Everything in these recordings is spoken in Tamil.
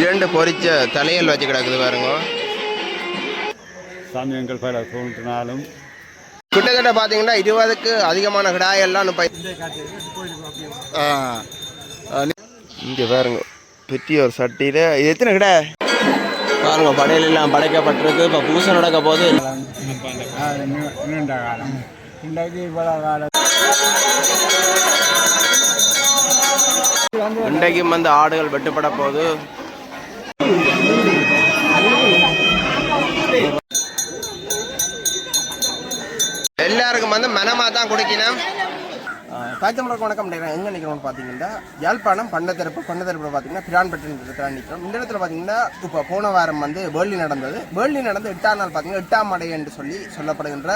2 பொரிச்ச தலையல் வச்சு கிடக்குது பாருங்க. சாமியங்கள் பல தோன்றினாலும் கிட்டத்தட்ட பார்த்தீங்கன்னா 20க்கு அதிகமான கிடாயெல்லாம் இங்கே பாருங்க. பெரிய ஒரு சட்டியில் இது எத்தனை கிடா பாருங்க. படையல் எல்லாம் படைக்கப்பட்டிருக்கு. இப்போ பூசை நடக்க போது இன்றைக்கும் வந்து ஆடுகள் வெட்டுப்பட போகுது. எல்லாருக்கும் வந்து மனமாக தான் குடிக்கணும். காய்ச்சமலுக்கு வணக்கம். எங்கே நிற்கிறோம்னு பார்த்தீங்கன்னா யாழ்ப்பாணம் பண்டத்தரப்பு பார்த்தீங்கன்னா பிரான்பட்டு நிற்கிறோம். இந்த இடத்துல பார்த்தீங்கன்னா இப்போ போன வாரம் வந்து வேர்லி நடந்து 8ஆம் நாள் பார்த்தீங்கன்னா 8ஆம் அடை என்று சொல்லப்படுகின்ற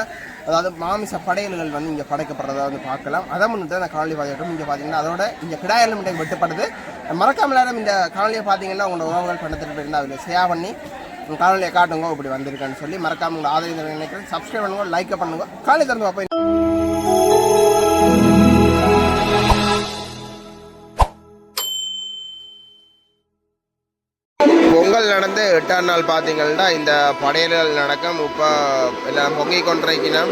அதாவது மாமிச படையல்கள் வந்து இங்கே படைக்கப்படுறதா வந்து பார்க்கலாம். அதை முன்னிட்டு அந்த காணொலி பார்த்துக்கிட்டோம். இங்கே பார்த்தீங்கன்னா அதோட இங்கே கிடாயல் இன்றைக்கு வெட்டுப்படுது. மறக்காம நேரம் இந்த காணொலியை பார்த்தீங்கன்னா உங்களோட உறவுகள் பண்டத்தரப்பு இருந்தால் அதில் ஷேர் பண்ணி காணொலியை காட்டுங்க இப்படி வந்திருக்கான்னு சொல்லி மறக்காம உங்களை ஆதரவு நினைக்கிறேன். சப்ஸ்கிரைப் பண்ணுங்க, லைக் பண்ணுங்க. காணொலி திறந்து பார்ப்போம். பொங்கல் நடந்து 8ஆம் நாள் பார்த்தீங்கன்னா இந்த படையல்கள் நடக்கும். இப்போ எல்லாம் பொங்கி கொண்டிருக்கணும்.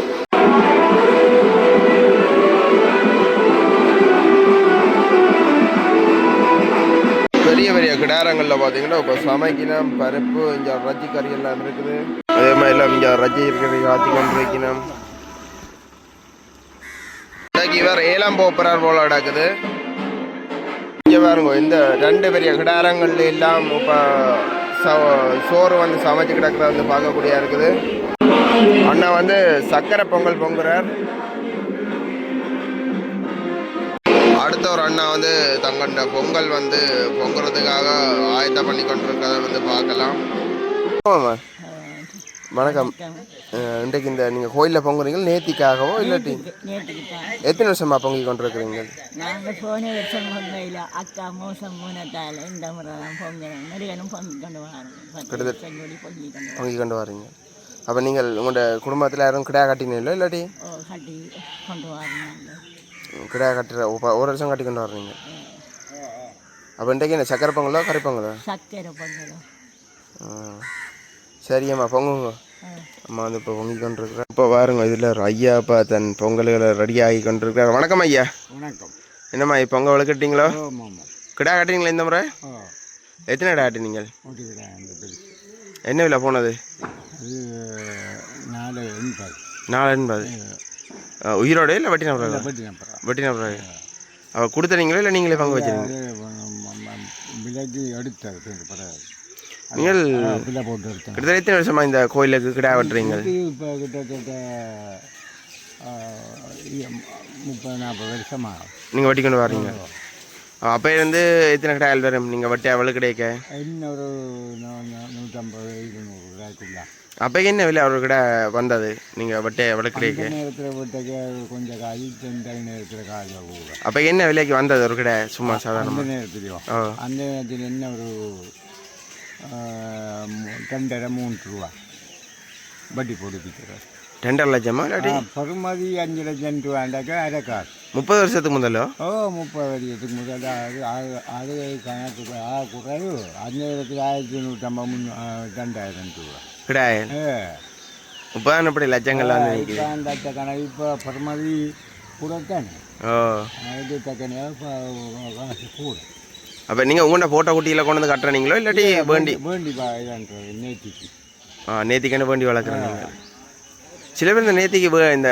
பெரிய பெரிய கிடாரங்களில் பார்த்தீங்கன்னா இப்போ சமைக்கணும். பருப்பு இங்கே ரஜ்ஜி கறி எல்லாம் இருக்குது. அதே மாதிரி எல்லாம் இங்கே ரஜ்ஜி இருக்கிற ஆற்றி கொண்டிருக்கணும். இவர் ஏலம் போப்புறார் போல நடக்குது. இங்கே பாருங்க. இந்த 2 பெரிய கிடாரங்கள்ல எல்லாம் இப்போ சோறு வந்து சமைச்சு கிடக்குற வந்து பார்க்கக்கூடியா இருக்குது. அண்ணா வந்து சக்கரை பொங்கல் பொங்குறார். அடுத்த ஒரு அண்ணா வந்து தங்கண்ட பொங்கல் வந்து பொங்குறதுக்காக ஆயத்தம் பண்ணி கொண்டிருக்கிறத வந்து பார்க்கலாம். வணக்கம். இன்றைக்கு இந்த நீங்கள் கோயிலில் பொங்குறீங்க நேத்திக்காகவோ இல்லாட்டி எத்தனை வருஷமா பொங்கி கொண்டிருக்கிறீங்க? நாங்கள் போன வருஷம் பொங்கையில் அக்கா மோசம் மூணத்தால் இந்த முறை தான் பொங்குறோம். நிறையனும் பொங்கி கொண்டு வரீங்க. அப்போ நீங்கள் உங்களோட குடும்பத்தில் யாரும் கிடா கட்டினீங்களோ இல்லாட்டி கட்டி கொண்டு வரீங்க? கிடா கட்டுற ஒரு வருஷம் கட்டி கொண்டு வர்றீங்க. அப்போ இன்றைக்கு என்ன சக்கரை பொங்கலோ கறி பொங்கலோ? சக்கரை பொங்கலோ. சரியம்மா பொங்குங்க. அம்மா வந்து இப்போ பொங்கி கொண்டிருக்கிறேன். இப்போ பாருங்க இதில் ஒரு ஐயா இப்போ தன் பொங்கல்களை ரெடி ஆகி கொண்டிருக்கிறார். வணக்கம் ஐயா. வணக்கம். என்னம்மா இப்போ பொங்கல் வளர்க்கிட்டீங்களோ? கிடா கட்டினீங்களா இந்த முறை? எத்தனை கிடா கட்டினீங்க? என்ன விலை போனது? 480. உயிரோடு இல்லை வெட்டின பிறகு? வெட்டின பிறகு. அவள் கொடுத்துறீங்களோ இல்லை நீங்களே பங்கு வச்சுருங்க? நீங்கள் கிட்டத்தட்ட எத்தனை வருஷமா இந்த கோயிலுக்கு கிடா வெட்டுறீங்க? இப்போ கிட்டத்தட்ட 30-40 வருஷமா நீங்கள் வெட்டி கொண்டு வரீங்க. அப்போ இருந்து எத்தனை கிடாய்கள் வரும் நீங்கள் வெட்டி அவ்வளோ கிடைக்க? இன்னொரு 150-200 கிடாய்க்குள்ள. அப்போ என்ன விலை ஒரு கடை வந்தது நீங்கள் வெட்ட எவ்வளோ கிடைக்க? நேரத்தில் வெட்டக்க கொஞ்சம் காய், நேரத்தில் காய். அப்போ என்ன விலைக்கு வந்தது ஒரு கடை சும்மா சாதாரண நேரத்துலையும்? அந்த நேரத்தில் என்ன ஒரு 2.5-3 ரூபா வட்டி போட்டு விற்கிறார். 2.5 லட்சமா இல்லாட்டி பருமதி 5 லட்சம் ரூபாண்டாக்கா அரை கார். 30 வருஷத்துக்கு முதலோ? 30 வருஷத்துக்கு முதல்ல அது கணக்கு குறைவு. அந்த நேரத்தில் 1150-2000 ரூபா கிடையாது. இப்போதான் இப்படி லட்சங்கள் வந்து லட்ச கணக்கு. இப்போ பருமதி கூட தானே. அது தக்கனையாக காசு கூட. அப்போ நீங்கள் உங்கள்கிட்ட ஃபோட்டோ குட்டியில் கொண்டு வந்து கட்டுறீங்களோ இல்லாட்டி வேண்டி நேத்திக்கு? நேத்திக்கான வேண்டி வளர்க்குறீங்க. சில பேர் இந்த நேத்திக்கு இந்த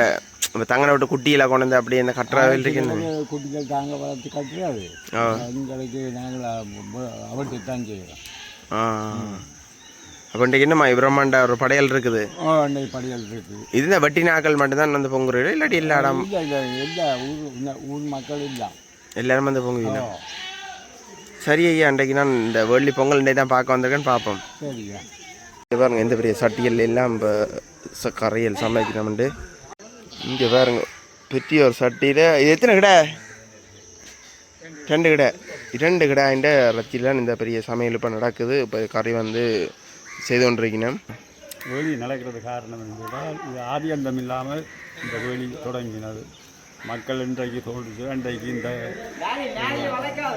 தங்கனை விட்டு குட்டியில் கொண்டு வந்து அப்படியே இந்த கட்டுறது இருக்குன்னு குட்டிகள் தாங்க வளர்த்து கட்டுறாது. எங்களுக்கு நாங்கள் அவர்கிட்ட தான் செய்கிறோம். அப்போ இன்றைக்கு என்னம்மா பிரம்மாண்ட ஒரு படையல் இருக்குது? படையல் இருக்குது. இது இந்த வட்டி நாட்கள் மட்டும்தான் வந்து பொங்குறீங்க இல்லாட்டி எல்லா இடம் எல்லா ஊர் மக்கள் இல்லை எல்லாரும் வந்து பொங்குவீங்க? சரி ஐயா, அன்றைக்கு நான் இந்த வேர்லி பொங்கல் இன்றைக்கு தான் பார்க்க வந்திருக்கேன்னு பார்ப்போம். சரியா. பாருங்க எந்த பெரிய சட்டியல் எல்லாம் இப்போ கரையல் சமைக்கிறோம்ண்டு. இங்கே பாருங்க பெரிய ஒரு சட்டியில் இது எத்தனை கடை? 2 கடை. 2 கடாயின்ற ரத்திலாம் இந்த பெரிய சமையல் இப்போ நடக்குது. இப்போ கறி வந்து செய்து கொண்டிருக்கணும். வேலி நடக்கிறது காரணம் என்றால் இது ஆதியந்தம் இல்லாமல் இந்த வேலி தொடங்கினது. மக்கள் இன்றைக்கு தோல்வி இன்றைக்கு இந்த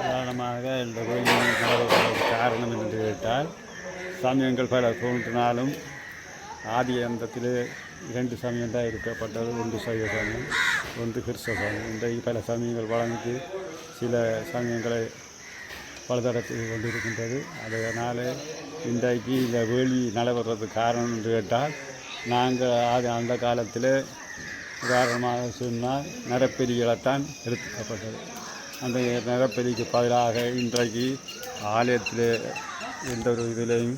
காரணமாக இந்த வேலி காரணம் என்று கேட்டால் சமயங்கள் பல தோன்றினாலும் ஆதி அந்தத்தில் 2 சமயம் தான் இருக்கப்பட்டது. ஒன்று சைவ சமயம், ஒன்று கிறிஸ்தவ சமயம். இன்றைக்கு பல சமயங்கள் வளர்ந்து சில சமயங்களை பலதரத்து கொண்டிருக்கின்றது. அதனால் இன்றைக்கு இந்த வேலி நடைபெறதுக்கு காரணம் என்று கேட்டால் நாங்கள் அந்த காலத்தில் உதாரணமாக சொன்னால் நரப்பெலிகளைத்தான் எடுக்கப்பட்டது. அந்த நரப்பெலிக்கு பதிலாக இன்றைக்கு ஆலயத்தில் எந்த ஒரு இதிலையும்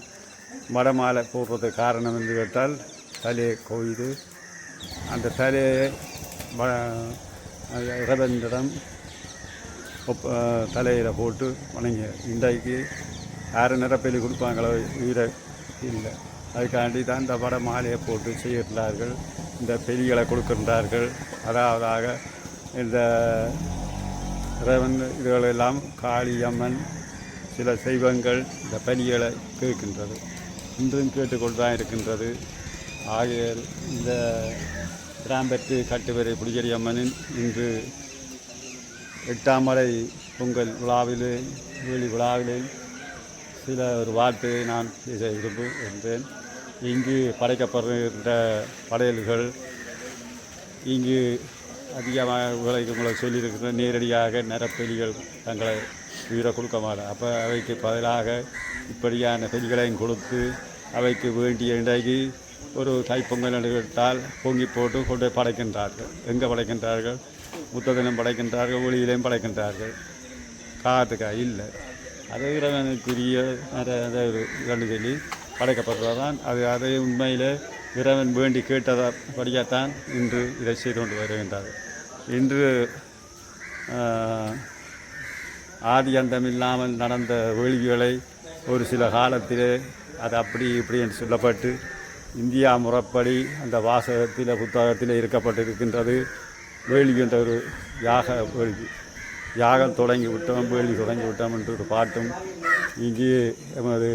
மடமாலை போடுறதுக்கு காரணம் என்று கேட்டால் தலையை கொய்து அந்த தலையை இறைவனிடம் தலையில் போட்டு வணங்கி இன்றைக்கு யாரும் நிரப்பெலி கொடுப்பாங்களோ உயிரை இல்லை. அதுக்காண்டி தான் இந்த வட மாலையை போட்டு செய்கிறார்கள், இந்த பெலிகளை கொடுக்கின்றார்கள். அதாவதாக இந்த இறைவன் இதுகளெல்லாம் காளியம்மன் சில தெய்வங்கள் இந்த பலிகளை கேட்கின்றது, இன்றும் கேட்டுக்கொண்டு தான் இருக்கின்றது. ஆகையால் இந்த கிராம்பெற்று கட்டுவரை புலிகரியம்மனின் இன்று 8ஆம் மலை பொங்கல் விழாவிலே வேலி விழாவிலே சில ஒரு வார்த்தையை நான் பேச விரும்புகின்றேன். இங்கு படைக்கப்படுகின்ற படையல்கள் இங்கு அதிகமாக உங்களை சொல்லியிருக்கிற நேரடியாக நரப்பெலிகள் தங்களை உயிரை கொடுக்க மாட்டார். அப்போ அவைக்கு பதிலாக இப்படியான பெலிகளையும் கொடுத்து அவைக்கு வேண்டிய இன்றைக்கு ஒரு தைப்பொங்கல் எடுத்தால் பொங்கி போட்டு கொண்டு படைக்கின்றார்கள். எங்கே படைக்கின்றார்கள்? புத்தகத்திலும் படைக்கின்றார்கள், ஒளியிலையும் படைக்கின்றார்கள். காத்துக்காய் இல்லை, அதை இறைவனுக்குரிய இரண்டு சொல்லி படைக்கப்படுறதான். அதை உண்மையில் இறைவன் வேண்டி கேட்டதை படிக்கத்தான் இன்று இதை செய்து கொண்டு வருகின்றார். இன்று ஆதி அந்தமில்லாமல் நடந்த வேள்விகளை ஒரு சில காலத்திலே அது அப்படி இப்படி என்று சொல்லப்பட்டு இந்தியா முறைப்படி அந்த வாசகத்தில் புத்தகத்தில் இருக்கப்பட்டிருக்கின்றது. வேள்வி என்ற ஒரு யாக வேள்வி, யாகம் தொடங்கி விட்டோம், வேள்வி தொடங்கி விட்டோம் என்று ஒரு பாட்டும் இங்கே எமது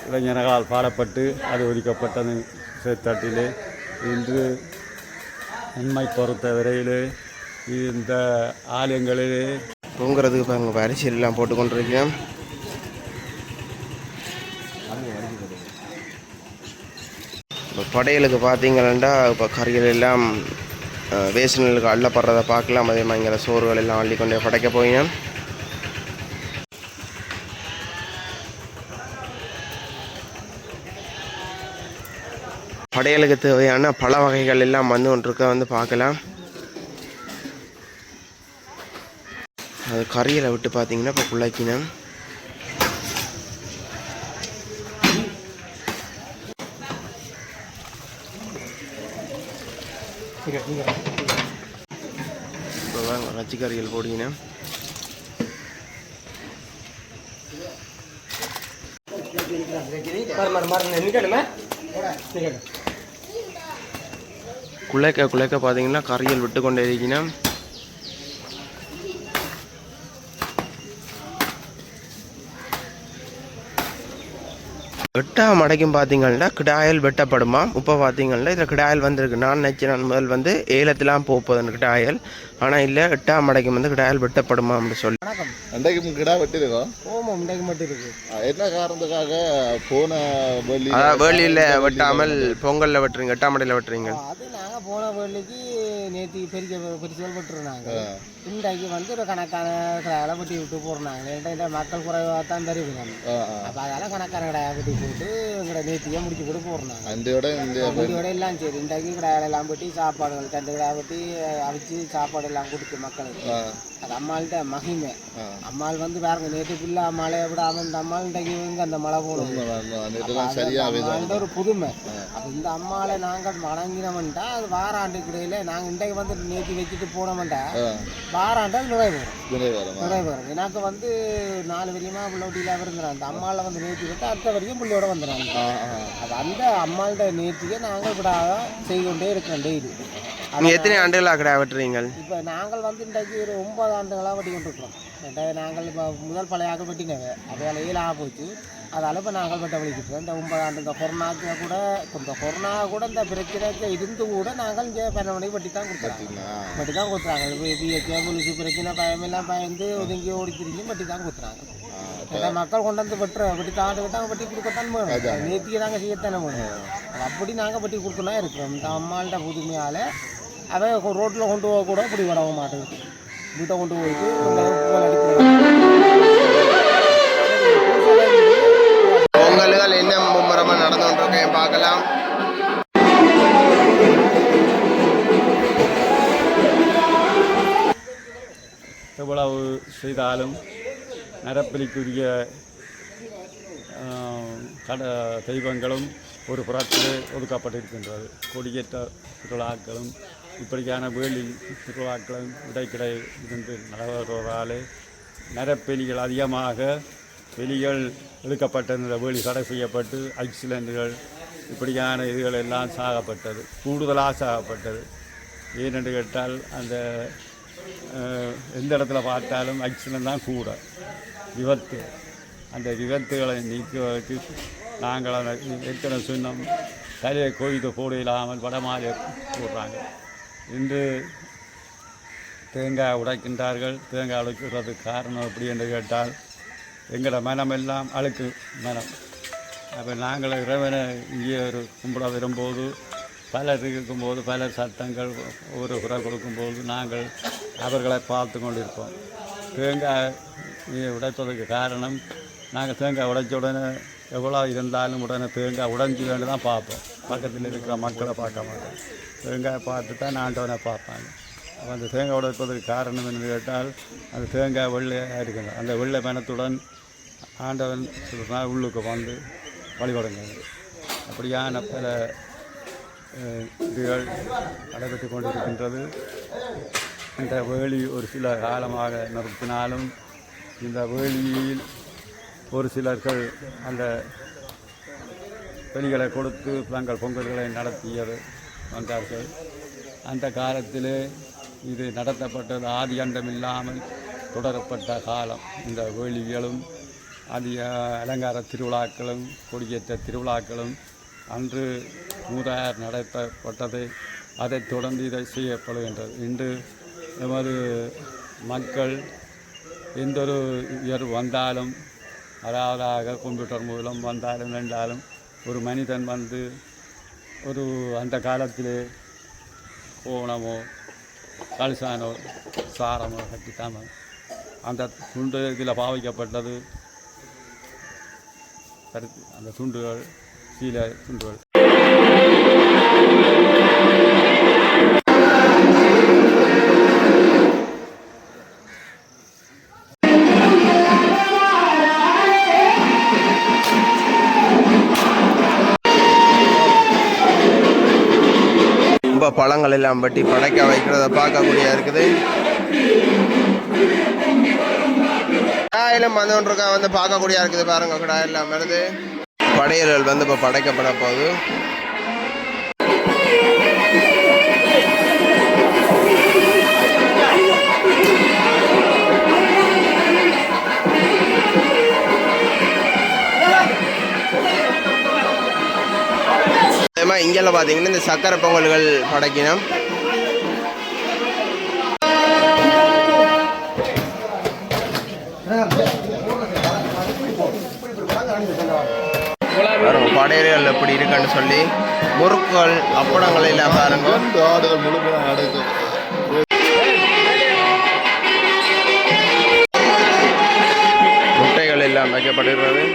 இளைஞர்களால் பாடப்பட்டு அது ஒதுக்கப்பட்டது சேத்தட்டிலே. இன்று உண்மை பொறுத்த வரையிலே இந்த ஆலயங்களிலே தூங்குறதுக்கு பாருங்க அரிசியல் எல்லாம் போட்டுக்கொண்டிருக்கேன். இப்போ படையலுக்கு பார்த்தீங்கன்னா இப்போ கறிகள் எல்லாம் வேசனலுக்கு அள்ளப்படுறதை பார்க்கலாம். அதே மாதிரி இங்கே சோறுகள் எல்லாம் அள்ளி கொண்டு படைக்க போயிங்க. படையலுக்கு தேவையான பல வகைகள் எல்லாம் வந்து ஒன்றுக்க வந்து பார்க்கலாம். அது கறியில் விட்டு பார்த்தீங்கன்னா இப்போ குள்ளாக்கினேன். இப்போ வாங்க ரச்சி கறிகள் போடுங்க. குழைக்க பார்த்தீங்கன்னா கறிகள் விட்டு கொண்டே இருக்கணும். எட்டாம் மடைக்கும் பார்த்தீங்கன்னா கிடாயல் வெட்டப்படுமா. இப்போ பார்த்தீங்கன்னா இதில் கிடாயல் வந்திருக்கு. நான் நினச்சேன் முதல் வந்து ஏலத்திலாம் போகுதுன்னு கிடாயல், ஆனால் இல்லை 8ஆம் மடைக்கும் வந்து கிடாயல் வெட்டப்படுமா அப்படின்னு சொல்லி. இன்றைக்கும் கிடா வெட்டிருக்கோம். ஓமாம், இன்றைக்கு மட்டும் இருக்கு. என்ன காரணத்துக்காக போன வேலியில் வெட்டாமல் பொங்கலில் வெட்டுறீங்க, 8ஆம் மடையில் வெட்டுறீங்க? அது நாங்கள் போன வேலைக்கு நேற்று பெருசுகள் வெட்டுருந்தாங்க. இன்றைக்கு வந்து ஒரு கணக்கான கடையால வெட்டி விட்டு போடுறாங்க. என்கிட்ட மக்கள் குறைவாக தான் தருது நம்ம. அப்போ அதெல்லாம் கணக்கான கடையை வெட்டி போட்டு எங்களை நேற்றியே முடிச்சு போட்டு போடுறாங்க. அந்தோட எல்லாம் சரி. இன்றைக்கு கடையாளெல்லாம் வெட்டி சாப்பாடுகள் 2 கடையை வெட்டி அவிச்சு சாப்பாடு எல்லாம் கொடுத்து மக்களுக்கு. அது அம்மாள்கிட்ட மகிமை. அம்மாள் வந்து பாருங்க, நேற்று பிள்ளை மழையை விடாம இந்த அம்மாள் இன்றைக்கு இங்கே அந்த மழை போகணும். ஒரு புதுமை. அப்போ இந்த அம்மாளை நாங்கள் வணங்கினோம்ட்டா அது வாராண்டுக்கு இடையில நாங்கள் இன்றைக்கு வந்து நேற்று வச்சுட்டு போனோம்ட்டா வாராண்டால் நிறைவேறும். எனக்கு வந்து 4 வரையுமா பிள்ளை வீட்டில் இருந்துறாங்க. அந்த அம்மாவில் வந்து நேற்று விட்டு அடுத்த வரைக்கும் பிள்ளையோட வந்துடுறாங்க. அது அந்த அம்மாள்கிட்ட நேற்றுக்கே நாங்கள் விடாத செய்து கொண்டே இருக்கிறோம் டெய்லி. நீங்கள் எத்தனை ஆண்டுகளாக கடை வெட்டுறீங்க? இப்போ நாங்கள் வந்து இன்றைக்கு ஒரு 9 ஆண்டுகளாக வெட்டி கொண்டிருக்கிறோம். நாங்கள் இப்போ முதல் பழையாக வெட்டினவை அதால் 7 ஆக போச்சு. அதால் இப்போ நாங்கள் வெட்ட வலிக்கிட்டோம். இந்த 9 ஆண்டு இந்த கொரோனாக்கு கூட இந்த பிரச்சனைக்கு இருந்து கூட நாங்கள் இங்கே 12 மணிக்கு வெட்டி தான் கொடுத்துறாங்க. இப்போ பிஹெச்ஏ போலீஸ் பிரச்சனை பயமெல்லாம் பயந்து ஒதுங்கி ஓடிச்சிருந்து வெட்டி தான் கொடுத்துறாங்க. மக்கள் கொண்டு வந்து வெட்டி தாண்டு விட்டாங்க வெட்டி கொடுக்கத்தான் வேணும் நேர்த்திக்கு நாங்கள் செய்யத்தானே வேணும் அப்படி நாங்கள் வெட்டி கொடுக்கணும் இருக்கிறோம் இந்த அம்மாள்கிட்ட புதுமையால் அதை ரோட்டில் கொண்டு போக கூட இப்படி விடவ மாட்டேங்குது வீட்டை கொண்டு போயிட்டு பொங்கல்கள் என்ன மும்முரமாக நடந்து கொண்டிருக்கேன் பார்க்கலாம். எவ்வளவு செய்தாலும் நரப்பலிக்குரிய தெய்வங்களும் ஒரு புறத்திலே ஒதுக்கப்பட்டிருக்கின்றது. கொடியேற்ற திருவிழாக்களும் இப்படியான வேலி திருவிழாக்களும் இடைக்கிடை இருந்து நடவதாலே நரப்பெலிகள் அதிகமாக வெளிகள் இழுக்கப்பட்ட வேலி தடை செய்யப்பட்டு ஆக்சிடென்ட்டுகள் இப்படியான இதுகள் எல்லாம் சாகப்பட்டது, கூடுதலாக சாகப்பட்டது. ஏனென்று கேட்டால் அந்த எந்த இடத்துல பார்த்தாலும் ஆக்சிடென்ட் தான் கூட விபத்து. அந்த விபத்துகளை நீக்குவதற்கு நாங்கள் அந்த ஏற்கனவே சொன்னோம் தலையை கொய்து போட இல்லாமல் வடமாலை போடுறாங்க. இன்று தேங்காய் உடைக்கின்றார்கள். தேங்காய் உடைக்கிறதுக்கு காரணம் எப்படி என்று கேட்டால் எங்களோட மனமெல்லாம் அழுக்கு மனம். அப்போ நாங்கள் இறைவனை இங்கே ஒரு கும்பிட வரும்போது பலர் இருக்கும்போது பலர் சத்தங்கள் ஒரு குரல் கொடுக்கும்போது நாங்கள் அவர்களை பார்த்து கொண்டிருப்போம். தேங்காய் உடைப்பதற்கு காரணம் நாங்கள் தேங்காய் உடைச்ச உடனே எவ்வளோ இருந்தாலும் உடனே தேங்காய் உடைஞ்சி வேண்டு தான் பார்ப்போம். பக்கத்தில் இருக்கிற மக்களை பார்க்க மாட்டோம். தேங்காய் பார்த்து தான் ஆண்டவனை பார்ப்பாங்க. அப்போ அந்த தேங்காய் உடைப்பதற்கு காரணம் என்று கேட்டால் அந்த தேங்காய் வெள்ளையாக இருக்குது. அந்த வெள்ளை மனத்துடன் ஆண்டவன் சொல்கிறார் உள்ளுக்கு வந்து வழிபடுங்க. அப்படியான பல இதுகள் நடைபெற்று கொண்டிருக்கின்றது. இந்த வேலி ஒரு சில காலமாக நிறுத்தினாலும் இந்த வேலியில் ஒரு சிலர்கள் அந்த வெளிகளை கொடுத்து தங்கள் பொங்கல்களை நடத்தியது வந்தார்கள். அந்த காலத்திலே இது நடத்தப்பட்டது ஆதி அண்டமில்லாமல் தொடரப்பட்ட காலம். இந்த வேலிகளும் அதிக அலங்கார திருவிழாக்களும் கொடியேற்ற திருவிழாக்களும் அன்று மூதார் நடத்தப்பட்டது. அதைத் தொடர்ந்து இதை செய்யப்படுகின்றது. இன்று எமது மக்கள் எந்தொரு உயர்வு வந்தாலும் அதாவது கம்ப்யூட்டர் மூலம் வந்தாலும் வென்றாலும் ஒரு மனிதன் வந்து ஒரு அந்த காலத்திலே கோணமோ கல்சானோ சாரமோ கட்டித்தாம அந்த துண்டு இதில் பாவிக்கப்பட்டது. அந்த துண்டுகள் சீல துண்டுகள் ரொம்ப பழங்கள் எல்லாம் பட்டி படைக்க வைக்கிறத பார்க்கக்கூடிய இருக்குது. கிடாயிலும் வந்தோன்றிருக்கா வந்து பார்க்கக்கூடிய இருக்குது. பாருங்க கிடாயெல்லாம் வருது. படையல்கள் வந்து இப்போ படைக்கப்பட போகுது. இங்கெல்லாம் பார்த்தீங்கன்னா இந்த சக்கரை பொங்கல்கள் படைக்கணும். படையல்கள் எப்படி இருக்குன்னு சொல்லி முறுக்குகள் அப்பளங்கள் எல்லாம் பாருங்க. முட்டைகள் எல்லாம் வைக்கப்படுகிறது.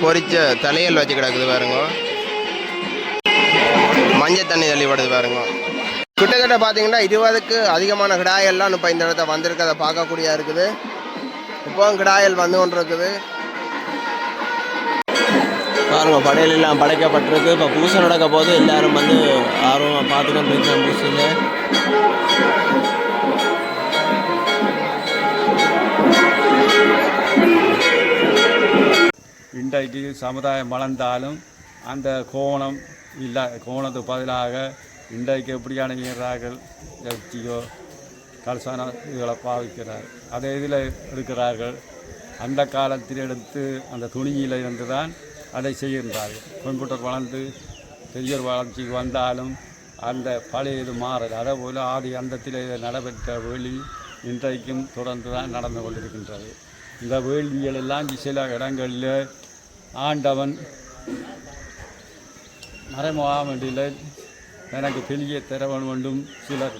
பொரிச்ச தலையல் வச்சு கிடக்குது பாருங்க. மஞ்சள் தண்ணி தள்ளிப்படுது பாருங்க. கிட்டத்தட்ட பார்த்தீங்கன்னா 20க்கு அதிகமான கிடாயெல்லாம் இப்போ இந்த இடத்த வந்திருக்கிறத பார்க்கக்கூடிய இருக்குது. இப்போ கிடாயல் வந்து கொண்டு இருக்குது பாருங்க. படையல் எல்லாம் படைக்கப்பட்டிருக்கு. இப்போ பூசை நடக்க போது எல்லாரும் வந்து ஆர்வமாக பார்த்துக்கிட்டு இருக்கேன். பூசையில் இன்றைக்கு சமுதாயம் வளர்ந்தாலும் அந்த கோணம் இல்லை கோணத்துக்கு பதிலாக இன்றைக்கு எப்படியான ஈரார்கள் இறைச்சியோ கலசான இதுகளை பாவிக்கிறார் அதை இதில் எடுக்கிறார்கள். அந்த காலத்தில் எடுத்து அந்த துணியில் இருந்து தான் அதை செய்கின்றார்கள். கம்ப்யூட்டர் வளர்ந்து பெரிய வளர்ச்சிக்கு வந்தாலும் அந்த பழைய இது மாறல். அதே போல் ஆதி அந்தத்தில் நடைபெற்ற வேள்வி இன்றைக்கும் தொடர்ந்து தான் நடந்து கொண்டிருக்கின்றது. இந்த வேள்விகள் எல்லாம் சில இடங்களில் ஆண்டவன் மறைமுகாமண்டியில் எனக்கு பெரிய திறவன் வேண்டும் சிலர்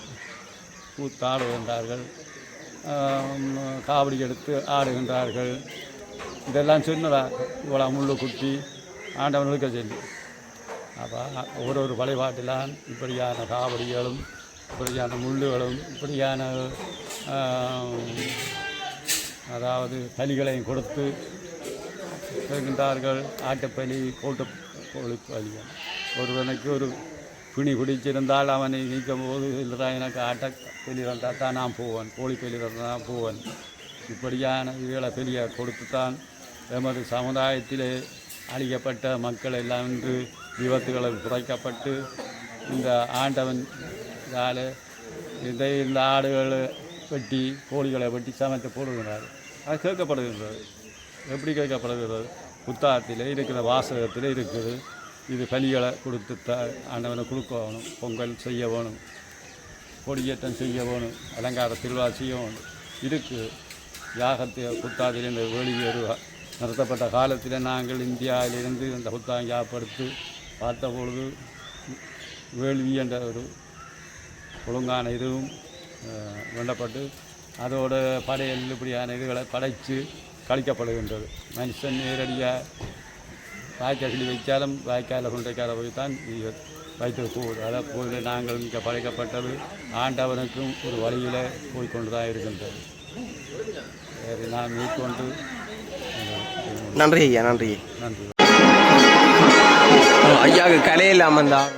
கூத்தாடுகின்றார்கள், காவடி எடுத்து ஆடுகின்றார்கள். இதெல்லாம் சொன்னதா இவ்வளோ முள்ளு குத்தி ஆண்டவன் இருக்க சொல்லி. அப்போ ஒரு வழிபாட்டிலான் இப்படியான காவடிகளும் இப்படியான முள்ளுகளும் இப்படியான அதாவது பலிகளையும் கொடுத்து கேட்கின்றார்கள். ஆட்டுப்பலி, கோழி பலிகள். ஒருவனுக்கு ஒரு பிணி பிடிச்சிருந்தால் அவனை நீக்கும் போது இல்லைடா எனக்கு ஆட்டப்பலி வந்தால் தான் நான் போவேன், கோழி பலி வந்தால் நான் போவேன். இப்படியான இதுகளை பெரிய கொடுத்துத்தான் எமது சமுதாயத்திலே அழிக்கப்பட்ட மக்கள் எல்லாம் இன்று விபத்துகளை குறைக்கப்பட்டு இந்த ஆண்டவன் இதால் இந்த ஆடுகளை வெட்டி கோழிகளை வெட்டி சமைத்து போடுகிறார். அது கேட்கப்படுகின்றது. எப்படி கேட்கப்படுகிறது? புத்தகத்தில் இருக்கிற வாசகத்தில் இருக்குது. இது பலிகளை கொடுத்து ஆண்டவனை கொடுக்க வேணும், பொங்கல் செய்ய வேணும், கொடியேற்றம் செய்ய வேணும், அலங்கார திருவிழா செய்ய வேணும் இருக்குது. யாகத்தை புத்தாதில் இந்த வெளியேறு நடத்தப்பட்ட காலத்தில் நாங்கள் இந்தியாவிலிருந்து அந்த புத்தகம் யாப்படுத்தி பார்த்த பொழுது வேள்வி என்ற ஒரு ஒழுங்கான இதுவும் வேண்டப்பட்டு அதோட படையல் இப்படியான இதுகளை படைத்து கழிக்கப்படுகின்றது. மனுஷன் நேரடியாக வாய்க்கால் கிளி வைக்காலும் வாய்க்கால கொண்டைக்கால போய் தான் வைத்து போகுது. அதை போய் நாங்கள் இங்கே படைக்கப்பட்டது ஆண்டவனுக்கும் ஒரு வழியில் போய்கொண்டு தான் இருக்கின்றது. சரி, நான் மேற்கொண்டு நன்றி ஐயா. நன்றி நன்றி. ஐயாவுக்கு கலையில் அமர்ந்தார்.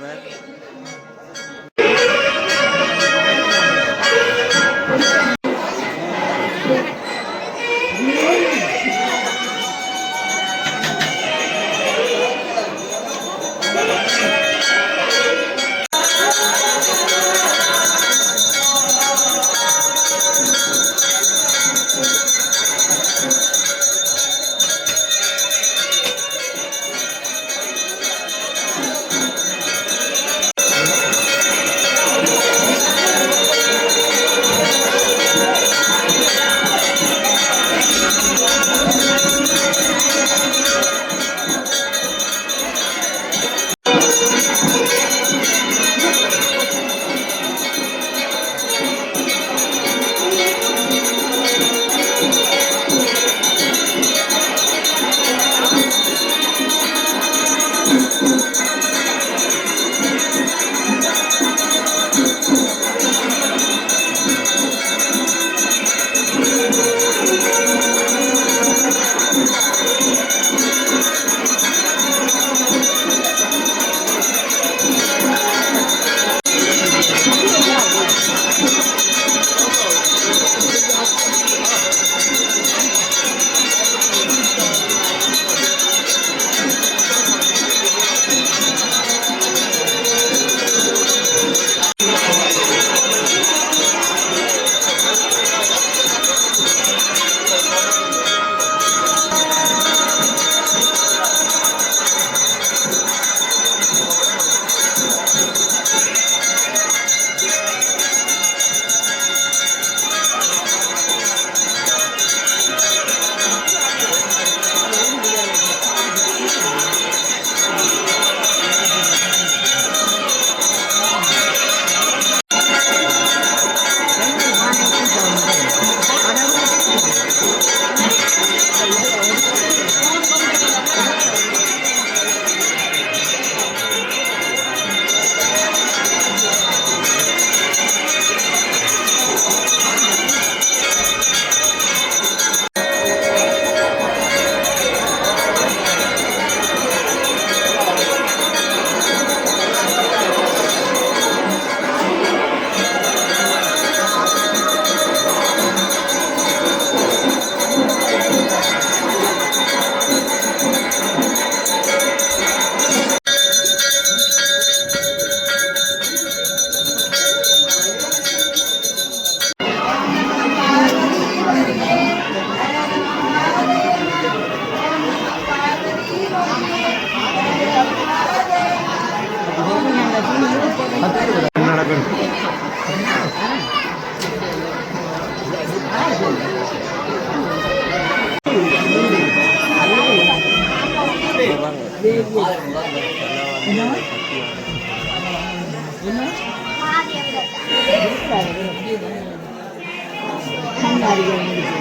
அதிகம் முடிச்சு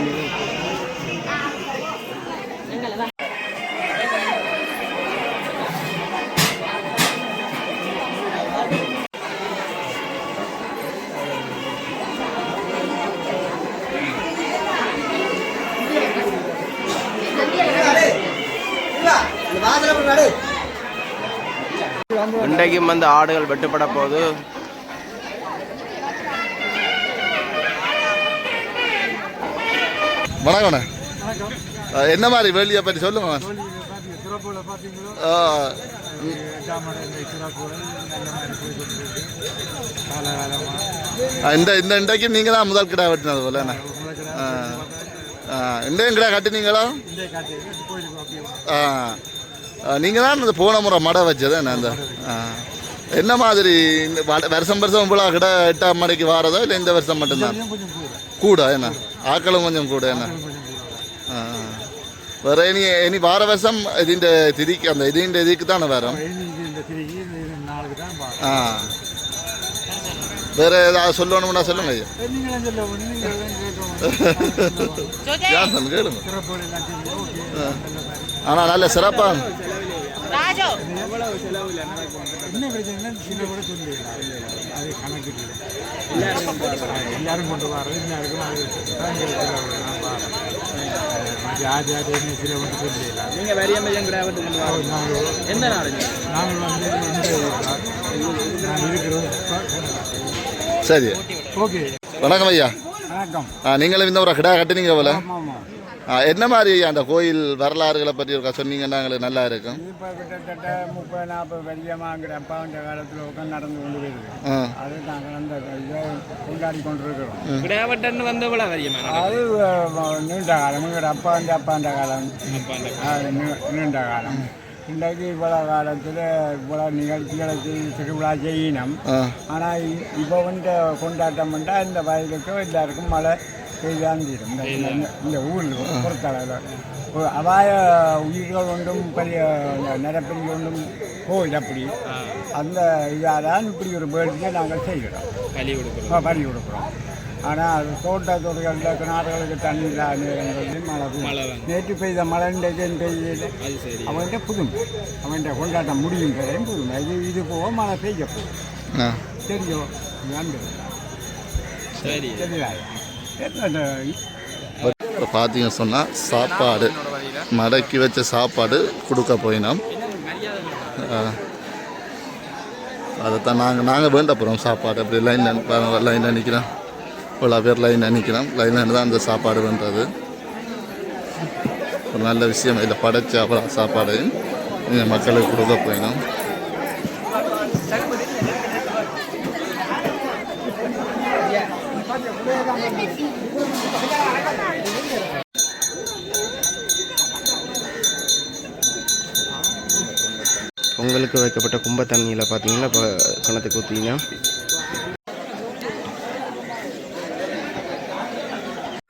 இன்றைக்கும் வந்து ஆடுகள் வெட்டுப்பட போகுது. வணக்கம். என்ன மாதிரி வேலியை பற்றி சொல்லுங்க. இந்த இந்த இன்றைக்கு நீங்கள் தான் முதல் கிடா வெட்டினது போல என்ன? இன்றையும் கிடா கட்டினீங்களா? நீங்கள் தான் இந்த போன முறை மடை வச்சது என்ன? இந்த என்ன மாதிரி இந்த வருஷம் இவ்வளோ கிட்ட 8ஆம் மடைக்கு வாரதோ இல்லை இந்த வருஷம் மட்டும்தான் கூட என்ன? ஆக்களும் கொஞ்சம் கூட என்ன? வேற இனி வார வருஷம் இதுண்ட திதிக்கு அந்த இதுக்கு தானே வரும். வேற ஏதாவது சொல்லணும்னா சொல்லுங்க ஐயா. கேளுங்க. ஆனால் நல்ல சிறப்பாக எல்லாரும் கொண்டு வர்றது சரி. ஓகே. வணக்கம் ஐயா. வணக்கம். நீங்களும் இந்த ஒரு கிடா கட்டினீங்க போல. என்ன மாதிரி அந்த கோயில் வரலாறுகளை பற்றி இருக்கா சொன்னீங்கன்னா எங்களுக்கு நல்லா இருக்கும். இப்போ கிட்டத்தட்ட 30-40 வருஷமாங்கிற அப்பாவுன்ற காலத்தில் உட்காந்து நடந்து கொண்டு போயிருக்கு. அது நாங்கள் அந்த இதை கொண்டாடி கொண்டிருக்கிறோம். கிடாவட்டன்னு வந்து எவ்வளோ வரியமா? அது நீண்ட காலம். எங்களோட அப்பாண்ட காலம் நீண்ட காலம். இன்றைக்கு இவ்வளோ காலத்தில் இவ்வளோ நிகழ்ச்சிகளை திருவிழா செய்யணும். ஆனால் இப்போ வந்து கொண்டாட்டம் பண்ணால் இந்த வயலுக்கு எல்லாருக்கும் மழை பெய்தான் தீரும். இந்த ஊரில் பொறுத்தளவில் அபாய உயிர்கள் ஒன்றும் பெரிய நிரப்பெரிய ஒன்றும் போகுது. அப்படி அந்த இதாக தான் இப்படி ஒரு வேடிக்கையை நாங்கள் செய்கிறோம், பலி கொடுக்குறோம். ஆனால் அது தோட்டத்துறைகளில் கிணறுகளுக்கு தண்ணி இல்லாத நேரங்களில் மழை நேற்று பெய்த மழைன்றது பெய்யுது. அவன்கிட்ட புதுமை, அவன்கிட்ட கொண்டாட்டம் முடியும் பெறையும் புதுமை. இது போக மழை பெய்ய போகும். தெரியும் சரியா? இப்போ பார்த்தீங்க சொன்னால் சாப்பாடு மடக்கி வச்ச சாப்பாடு கொடுக்க போயினோம். அதைத்தான் நாங்கள் வேண்ட போகிறோம் சாப்பாடு. அப்படி லைனில் நிற்கிறோம். இவ்வளோ பேர் லைனில் நிற்கிறோம். லைனில் தான் அந்த சாப்பாடு பண்ணுறது ஒரு நல்ல விஷயம். இதில் படைச்ச அவ்வளோ சாப்பாடு மக்களுக்கு கொடுக்க போயினோம். பொங்கலுக்கு வைக்கப்பட்ட கும்ப தண்ணியில் பார்த்தீங்கன்னா இப்போ கணத்துக்கு ஊற்றிங்க.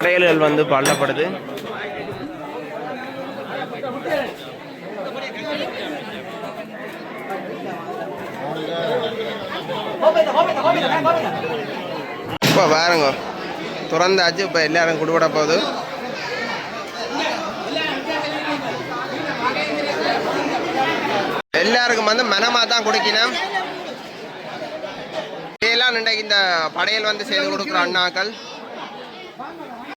படையல்கள் வந்து பள்ளப்படுது. இப்போ பாருங்க திறந்தாச்சு. இப்போ எல்லாரும் குடுபட போகுது. எல்லாருக்கும் வந்து மனமாக தான் குடிக்கணும். இதெல்லாம் இன்றைக்கு இந்த படையல் வந்து செய்து கொடுக்குற அண்ணாக்கள்